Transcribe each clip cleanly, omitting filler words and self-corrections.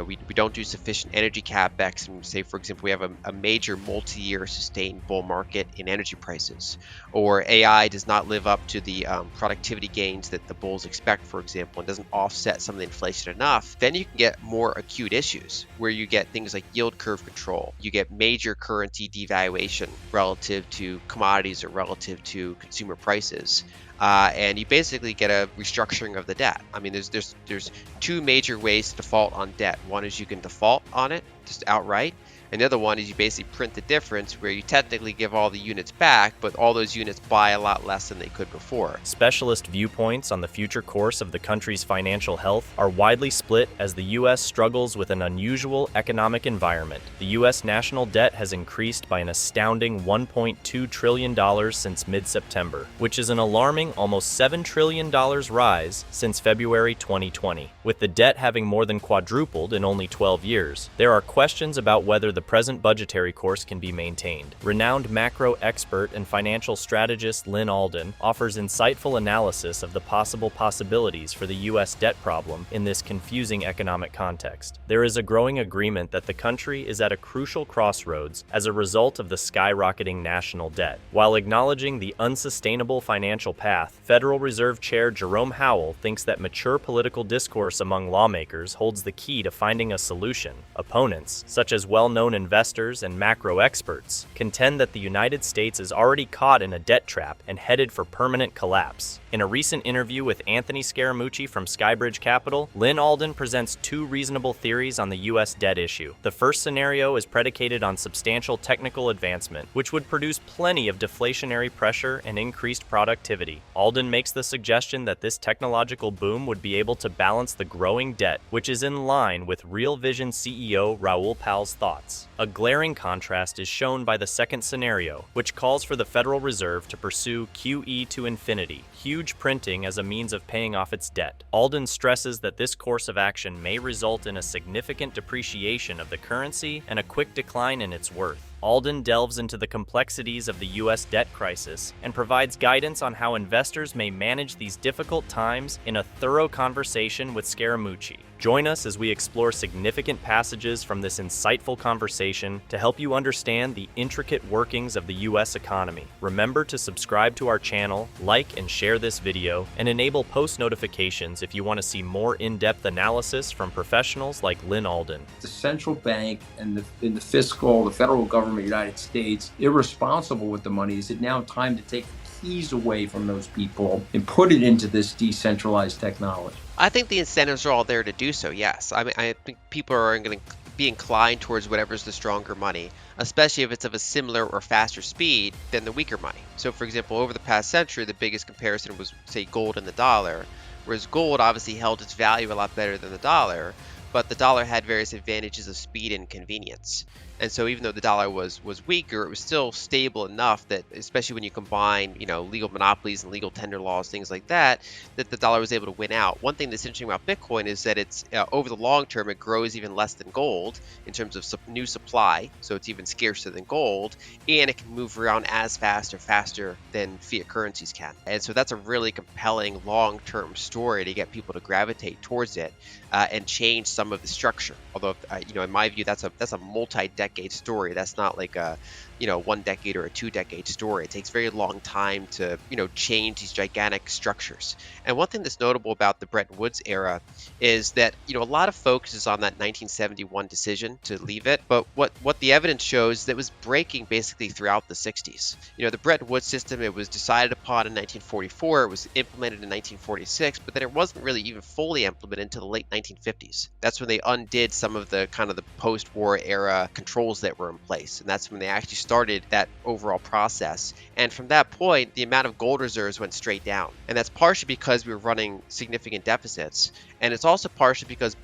we don't do sufficient energy capex, and say, for example, we have a major multi-year sustained bull market in energy prices, or AI does not live up to the productivity gains that the bulls expect, for example, and doesn't offset some of the inflation enough, then you can get more acute issues where you get things like yield curve control. You get major currency devaluation relative to commodities or relative to consumer prices. And you basically get a restructuring of the debt. I mean, there's two major ways to default on debt. One is you can default on it just outright, and the other one is you basically print the difference, where you technically give all the units back, but all those units buy a lot less than they could before. Specialist viewpoints on the future course of the country's financial health are widely split as the U.S. struggles with an unusual economic environment. The U.S. national debt has increased by an astounding $1.2 trillion since mid-September, which is an alarming almost $7 trillion rise since February 2020. With the debt having more than quadrupled in only 12 years, there are questions about whether the present budgetary course can be maintained. Renowned macro expert and financial strategist Lyn Alden offers insightful analysis of the possibilities for the U.S. debt problem in this confusing economic context. There is a growing agreement that the country is at a crucial crossroads as a result of the skyrocketing national debt. While acknowledging the unsustainable financial path, Federal Reserve Chair Jerome Powell thinks that mature political discourse among lawmakers holds the key to finding a solution. Opponents, such as well-known investors and macro experts, contend that the United States is already caught in a debt trap and headed for permanent collapse. In a recent interview with Anthony Scaramucci from Skybridge Capital, Lyn Alden presents two reasonable theories on the U.S. debt issue. The first scenario is predicated on substantial technical advancement, which would produce plenty of deflationary pressure and increased productivity. Alden makes the suggestion that this technological boom would be able to balance the growing debt, which is in line with Real Vision CEO Raoul Pal's thoughts. A glaring contrast is shown by the second scenario, which calls for the Federal Reserve to pursue QE to infinity, huge printing as a means of paying off its debt. Alden stresses that this course of action may result in a significant depreciation of the currency and a quick decline in its worth. Alden delves into the complexities of the U.S. debt crisis and provides guidance on how investors may manage these difficult times in a thorough conversation with Scaramucci. Join us as we explore significant passages from this insightful conversation to help you understand the intricate workings of the U.S. economy. Remember to subscribe to our channel, like and share this video, and enable post notifications if you want to see more in-depth analysis from professionals like Lyn Alden. The central bank and the federal government of the United States, irresponsible with the money. Is it now time to take the keys away from those people and put it into this decentralized technology? I think the incentives are all there to do so, yes. I mean, I think people are going to be inclined towards whatever's the stronger money, especially if it's of a similar or faster speed than the weaker money. So, for example, over the past century, the biggest comparison was, say, gold and the dollar, whereas gold obviously held its value a lot better than the dollar, but the dollar had various advantages of speed and convenience. And so even though the dollar was weaker, it was still stable enough that, especially when you combine, legal monopolies and legal tender laws, things like that, that the dollar was able to win out. One thing that's interesting about Bitcoin is that it's over the long term, it grows even less than gold in terms of new supply. So it's even scarcer than gold, and it can move around as fast or faster than fiat currencies can. And so that's a really compelling long-term story to get people to gravitate towards it and change some of the structure. Although, in my view, that's a multi-decade story. That's not like a 1 decade or a 2 decade story. It takes a very long time to change these gigantic structures. And one thing that's notable about the Bretton Woods era is that a lot of focus is on that 1971 decision to leave it, but what the evidence shows that was breaking basically throughout the 60s. The Bretton Woods system, it was decided upon in 1944, it was implemented in 1946, but then it wasn't really even fully implemented until the late 1950s. That's when they undid some of the kind of the post-war era controls that were in place, and that's when they actually started that overall process. And from that point, the amount of gold reserves went straight down. And that's partially because we were running significant deficits. And it's also partially because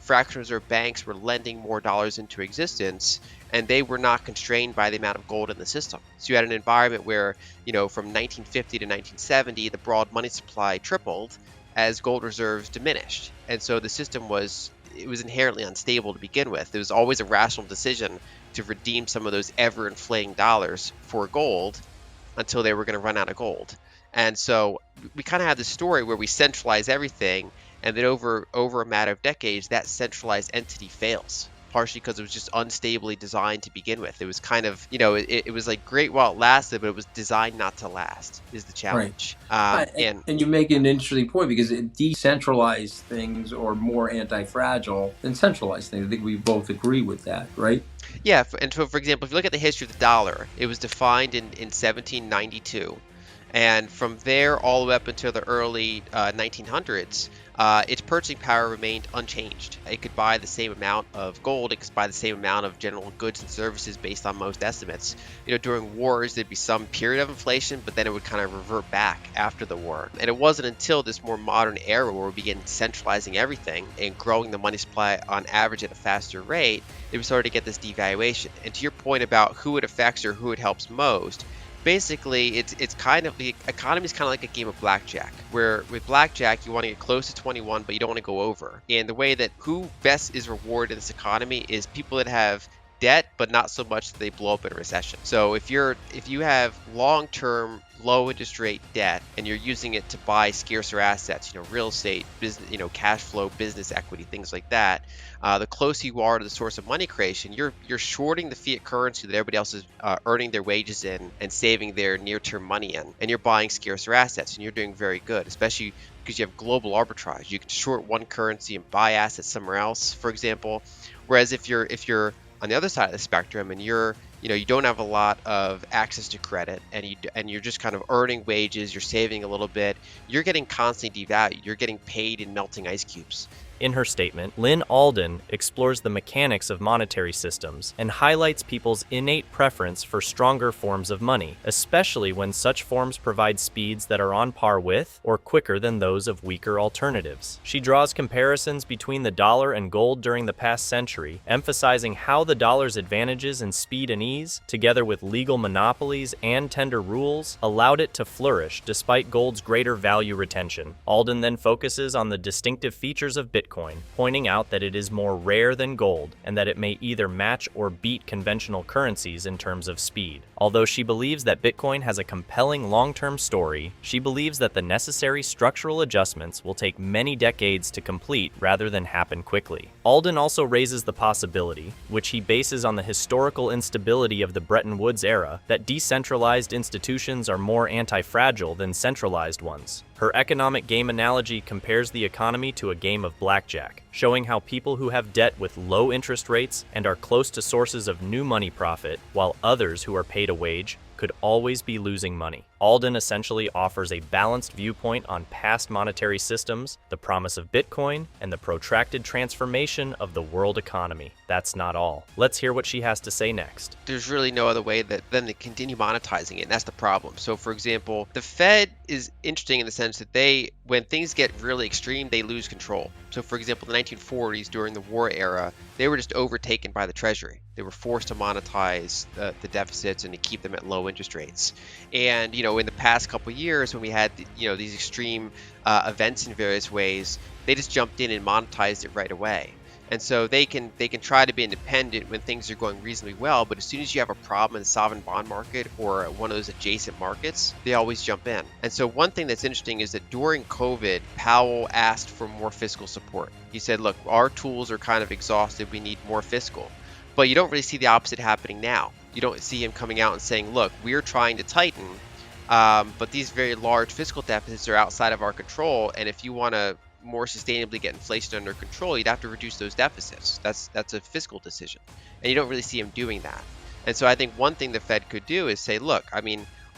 fractional reserve banks were lending more dollars into existence, and they were not constrained by the amount of gold in the system. So you had an environment where, from 1950 to 1970, the broad money supply tripled as gold reserves diminished. And so the system was inherently unstable to begin with. It was always a rational decision to redeem some of those ever-inflating dollars for gold until they were going to run out of gold. And so we kind of have this story where we centralize everything, And then over a matter of decades, that centralized entity fails, partially because it was just unstably designed to begin with. It was kind of, it was like great while it lasted, but it was designed not to last, is the Right. challenge. And you make an interesting point because decentralized things are more anti-fragile than centralized things. I think we both agree with that, right? Yeah, and so for example, if you look at the history of the dollar, it was defined in 1792. And from there all the way up until the early 1900s, its purchasing power remained unchanged. It could buy the same amount of gold, it could buy the same amount of general goods and services based on most estimates. During wars, there'd be some period of inflation, but then it would kind of revert back after the war. And it wasn't until this more modern era where we began centralizing everything and growing the money supply on average at a faster rate that we started to get this devaluation. And to your point about who it affects or who it helps most, basically it's kind of, the economy is kind of like a game of blackjack, where with blackjack you want to get close to 21 but you don't want to go over. And the way that who best is rewarded in this economy is people that have debt but not so much that they blow up in a recession. So if you have long-term low interest rate debt and you're using it to buy scarcer assets, real estate, business, cash flow, business equity, things like that, the closer you are to the source of money creation, you're shorting the fiat currency that everybody else is earning their wages in and saving their near-term money in, and you're buying scarcer assets, and you're doing very good, especially because you have global arbitrage. You can short one currency and buy assets somewhere else, for example. Whereas if you're on the other side of the spectrum and you don't have a lot of access to credit, and you're just kind of earning wages, you're saving a little bit, you're getting constantly devalued. You're getting paid in melting ice cubes. In her statement, Lyn Alden explores the mechanics of monetary systems and highlights people's innate preference for stronger forms of money, especially when such forms provide speeds that are on par with or quicker than those of weaker alternatives. She draws comparisons between the dollar and gold during the past century, emphasizing how the dollar's advantages in speed and ease, together with legal monopolies and tender rules, allowed it to flourish despite gold's greater value retention. Alden then focuses on the distinctive features of Bitcoin, pointing out that it is more rare than gold and that it may either match or beat conventional currencies in terms of speed. Although she believes that Bitcoin has a compelling long-term story, she believes that the necessary structural adjustments will take many decades to complete rather than happen quickly. Alden also raises the possibility, which he bases on the historical instability of the Bretton Woods era, that decentralized institutions are more anti-fragile than centralized ones. Her economic game analogy compares the economy to a game of blackjack, showing how people who have debt with low interest rates and are close to sources of new money profit, while others who are paid a wage could always be losing money. Alden essentially offers a balanced viewpoint on past monetary systems, the promise of Bitcoin, and the protracted transformation of the world economy. That's not all. Let's hear what she has to say next. There's really no other way than to continue monetizing it, and that's the problem. So for example, the Fed is interesting in the sense that when things get really extreme, they lose control. So for example, the 1940s, during the war era, they were just overtaken by the Treasury. They were forced to monetize the deficits and to keep them at low interest rates. And in the past couple of years, when we had these extreme events in various ways, they just jumped in and monetized it right away. And so they can try to be independent when things are going reasonably well, but as soon as you have a problem in the sovereign bond market or one of those adjacent markets, they always jump in. And so one thing that's interesting is that during COVID, Powell asked for more fiscal support. He said, look, our tools are kind of exhausted, we need more fiscal. But you don't really see the opposite happening now. You don't see him coming out and saying, look, we're trying to tighten, but these very large fiscal deficits are outside of our control, and if you want to more sustainably get inflation under control, you'd have to reduce those deficits. That's a fiscal decision, and you don't really see him doing that. And so I think one thing the Fed could do is say, look,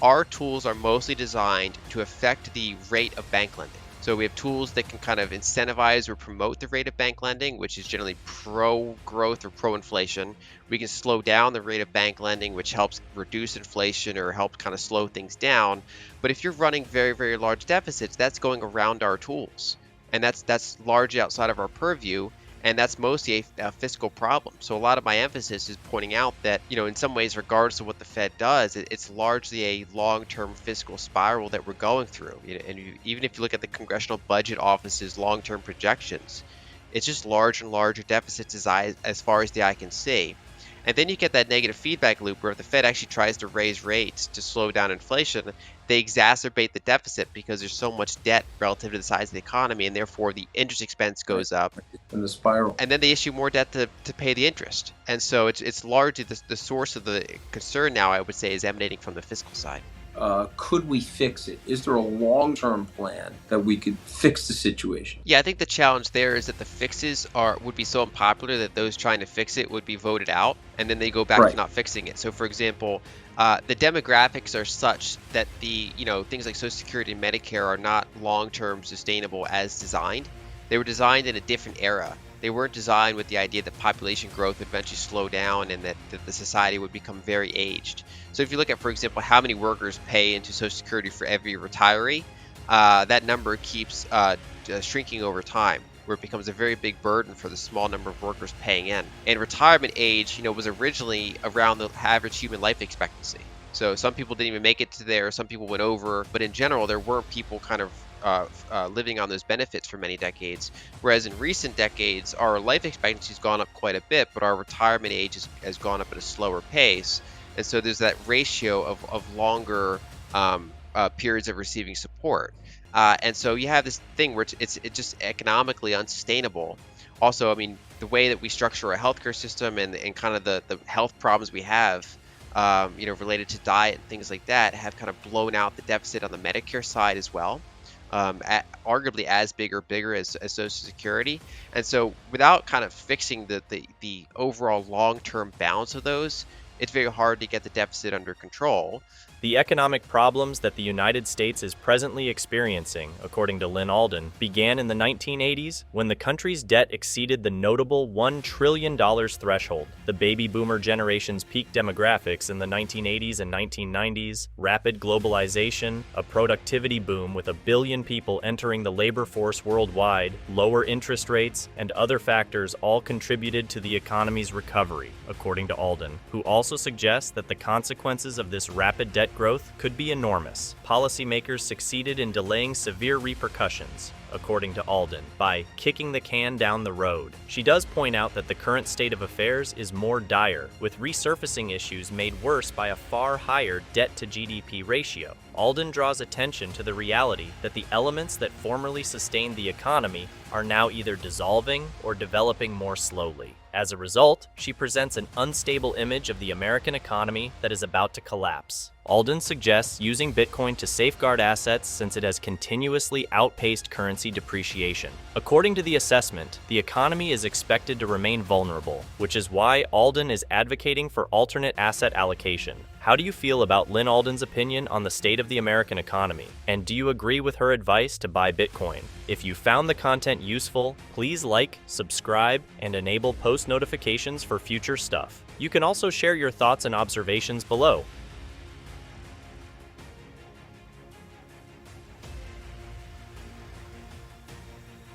our tools are mostly designed to affect the rate of bank lending. So we have tools that can kind of incentivize or promote the rate of bank lending, which is generally pro-growth or pro-inflation. We can slow down the rate of bank lending, which helps reduce inflation or help kind of slow things down. But if you're running very, very large deficits, that's going around our tools. And that's largely outside of our purview, and that's mostly a fiscal problem. So a lot of my emphasis is pointing out that, in some ways, regardless of what the Fed does, it's largely a long-term fiscal spiral that we're going through. And even if you look at the Congressional Budget Office's long-term projections, it's just larger and larger deficits as far as the eye can see. And then you get that negative feedback loop where if the Fed actually tries to raise rates to slow down inflation, they exacerbate the deficit because there's so much debt relative to the size of the economy, and therefore the interest expense Right. goes up. In the spiral. And then they issue more debt to pay the interest. And so it's largely the source of the concern now, I would say, is emanating from the fiscal side. Could we fix it? Is there a long-term plan that we could fix the situation? Yeah, I think the challenge there is that the fixes would be so unpopular that those trying to fix it would be voted out, and then they go back to Right. not fixing it. So, for example, the demographics are such that the things like Social Security and Medicare are not long-term sustainable as designed. They were designed in a different era. They weren't designed with the idea that population growth would eventually slow down and that the society would become very aged. So if you look at, for example, how many workers pay into Social Security for every retiree, that number keeps shrinking over time, where it becomes a very big burden for the small number of workers paying in. And retirement age, was originally around the average human life expectancy. So some people didn't even make it to there, some people went over, but in general, there weren't people kind of living on those benefits for many decades. Whereas in recent decades, our life expectancy has gone up quite a bit, but our retirement age has gone up at a slower pace. And so there's that ratio of longer periods of receiving support. And so you have this thing where it's just economically unsustainable. Also, I mean, the way that we structure our healthcare system and kind of the health problems we have, related to diet and things like that, have kind of blown out the deficit on the Medicare side as well. Arguably as big or bigger as Social Security. And so without kind of fixing the overall long-term balance of those, it's very hard to get the deficit under control. The economic problems that the United States is presently experiencing, according to Lyn Alden, began in the 1980s when the country's debt exceeded the notable $1 trillion threshold. The baby boomer generation's peak demographics in the 1980s and 1990s, rapid globalization, a productivity boom with 1 billion people entering the labor force worldwide, lower interest rates, and other factors all contributed to the economy's recovery, according to Alden, who also suggests that the consequences of this rapid debt growth could be enormous. Policymakers succeeded in delaying severe repercussions, according to Alden, by kicking the can down the road. She does point out that the current state of affairs is more dire, with resurfacing issues made worse by a far higher debt-to-GDP ratio. Alden draws attention to the reality that the elements that formerly sustained the economy are now either dissolving or developing more slowly. As a result, she presents an unstable image of the American economy that is about to collapse. Alden suggests using Bitcoin to safeguard assets since it has continuously outpaced currency depreciation. According to the assessment, the economy is expected to remain vulnerable, which is why Alden is advocating for alternate asset allocation. How do you feel about Lyn Alden's opinion on the state of the American economy? And do you agree with her advice to buy Bitcoin? If you found the content useful, please like, subscribe, and enable post notifications for future stuff. You can also share your thoughts and observations below.